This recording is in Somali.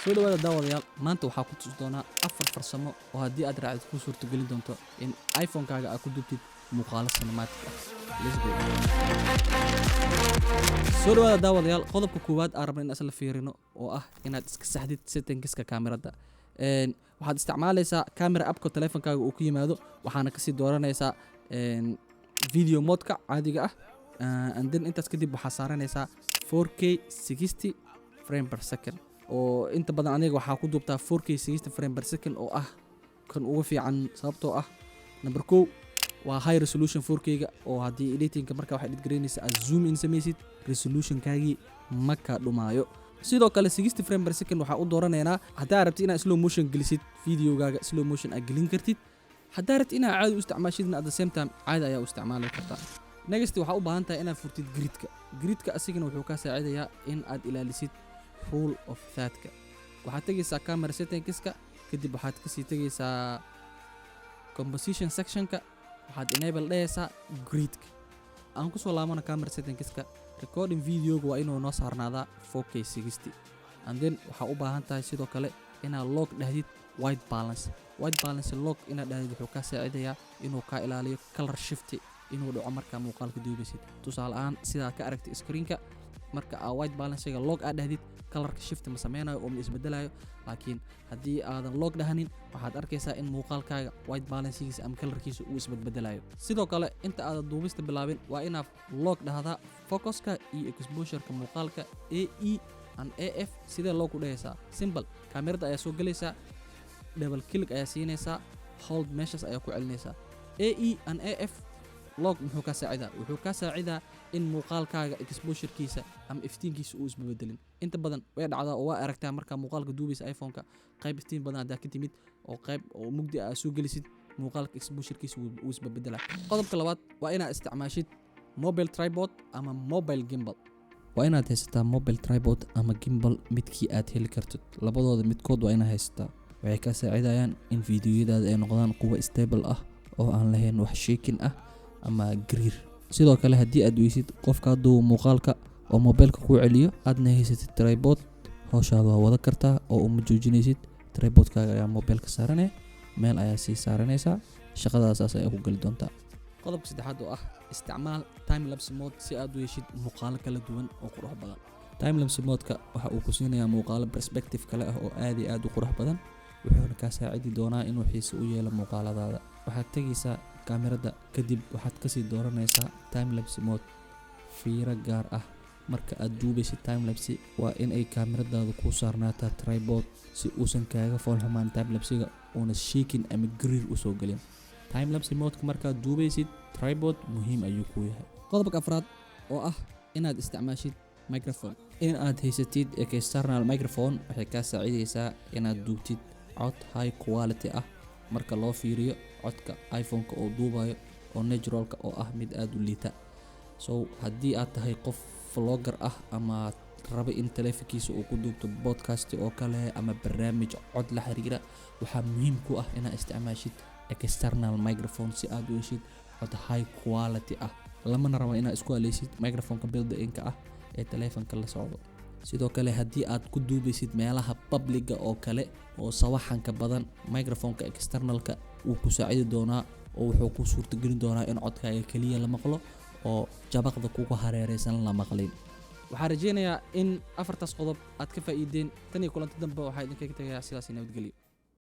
soo dhawaada daawadayaal maanta waxaa ku tusi doonaa 4 farsamo oo haddii aad raacid ku suurtagelin doonto in iPhone-kaaga aad ku dubtid muuqaalo cinematic ah. Let's go. soo dhawaada daawadayaal qodobka koowaad aan rabno in asla fiirino oo ah inaad iska saxdid settingska kaamirada. waxaad isticmaalaysaa camera app-ka teleefankaaga uu ku yimaado waxaana kasii dooranaysaa video mode-ka caadiga ah and then intaas kadib waxaa saaranaysaa 4K 60 frame per second oo inta badan aniga waxaa ku duubtaa 4K 60 frame per second oo ah kan ugu fiican sababtoo ah number 1 waa high resolution 4K-ga oo haddii editing-ka marka waxaad edit gareynaysaa aad zoom in samaysid resolution-kaagii ma ka dhumaayo. sidoo kale 60 frame per second waxaa u dooranaynaa haddaa rabtid inaad slow motion gelisid videogaaga slow motion aad gelin kartid haddaa rabtid inaad caadi u isticmaashidna at the same time caadi ayaa u isticmaali kartaa. next waxaa u baahan tahay inaad furtid gridka asigana wuxuu kaa saacidayaa in aad ilaalisid rule of third-ka. waxaad tegaysaa camera settingska kadib waxaad kasii tegaysaa composition sectionka waxaad enable dhehaysaa gridka. aan kusoo laabana camera settingska recording videoga waa inuu noo saarnaadaa 4K 60 and then waxaa u baahan tahay sidoo kale inaad log dhahdid white balance log inaad dhahdid wuxuu kaa saacidayaa inuu kaa ilaaliyo color shift inuu dhaco markaa muuqaalka duubaysid. tusaale ahaan sidaad ka aragtay screenka marka aa white balancega log aad dhahdid colorka shift ma sameynayo oo ma isbedelayo laakiin haddii aadan log dhahanin waxaad arkaysaa in muuqaalkaaga white balancegiisa ama colorkiisa uu isbedbedelayo. sidoo kale inta aadan duubista bilaabin waa inaad log dhahdaa focuska iyo exposure-ka muuqaalka AE and AF sidee loo ku dhahaysaa simple kaamirada ayaa soo gelaysaa double click ayaa siinaysaa hold meeshas ayaa ku celinaysaa AE and AF log muxuu ka saacidaa wuxuu ka saacidaa in muuqaalkaaga exposure-kiisa ama iftiinkiisa uu isbedelin. inta badan way dhacdaa oo waa aragtaa marka muuqaalka duubaysa iPhone-ka qayb iftiin badan hadaa ka timid oo qayb oo mugdi ah soo gelisid muuqaalka exposure-kiisa uu isbedelaa. qodobka labaad waa inaad isticmaashid mobile tripod ama mobile gimbal. waa inaad haysataa mobile tripod ama gimbal midkii aad heli kartid labadooda midkood waa inaad haysataa. waxay ka saacidayaan in fiidiyoyadaada ay noqdaan kuwa stable ah oo aan lahayn wax shaking ah ama gariir. sidoo kale haddii aad weysid qofka duuba muuqaalka oo mobilka ku celiyo aadna haysatid tripod hawshaada waa wada kartaa oo uma joojinaysid tripodkaaga ayaa mobilka saaranaya meel ayaa sii saaranaysaa shaqadaasaas ayaa ku geli doontaa. qodobka saddexaad oo ah isticmaal time lapse mode si aad u heshid muuqaalo kala duwan oo qurux badan. time lapse mode-ka waxa uu ku siinayaa muuqaalo perspective kale ah oo aad iyo aad u qurux badan wuxuuna kaa saacidi doonaa inuu xiise u yeelo muuqaaladaada. waxaad tegaysaa kaamirada kadib waxaad kasii dooranaysaa time lapse mode. fiiro gaar ah marka aad duubaysid time lapse waa in ay kaamiradaadu ku saarnaataa tripod si uusan kaaga foolxumaan time lapsega uuna shaking ama gariir usoo gelin. time lapse mode-ka markaad duubaysid tripod muhiim ayuu ku yahay. qodobka afraad oo ah inaad isticmaashid microphone. in aad haysatid external microphone waxay kaa saacidaysaa inaad duubtid cod high quality ah marka loo fiiriyo codka iPhone-ka oo duubayo oo naturalka oo ah mid aad u liita. so haddii aad tahay qof vlogger ah ama raba in teleefankiisa uu ku duubto podcast oo kale ama barnaamij cod la xiriira waxaa muhiim ku ah inaad isticmaashid external microphone si aad u heshid cod high quality ah. lamana rabo inaad isku haleysid microphone-ka built-in-ka ah ee teleefanka la socdo. sidoo kale haddii aad ku duubaysid meelaha publiga oo kale oo sawaxanka badan microphone-ka externalka wuu ku saacidi doonaa oo wuxuu ku suurtagelin doonaa in codkaaga kaliya la maqlo oo jabaqda kugu hareeraysan la maqlin. waxaan rajeynayaa in 4taas qodob aad ka faa'iideen tan iyo kulanti dambe waxaa idinkaga tagayaa sidaas nabadgelyo.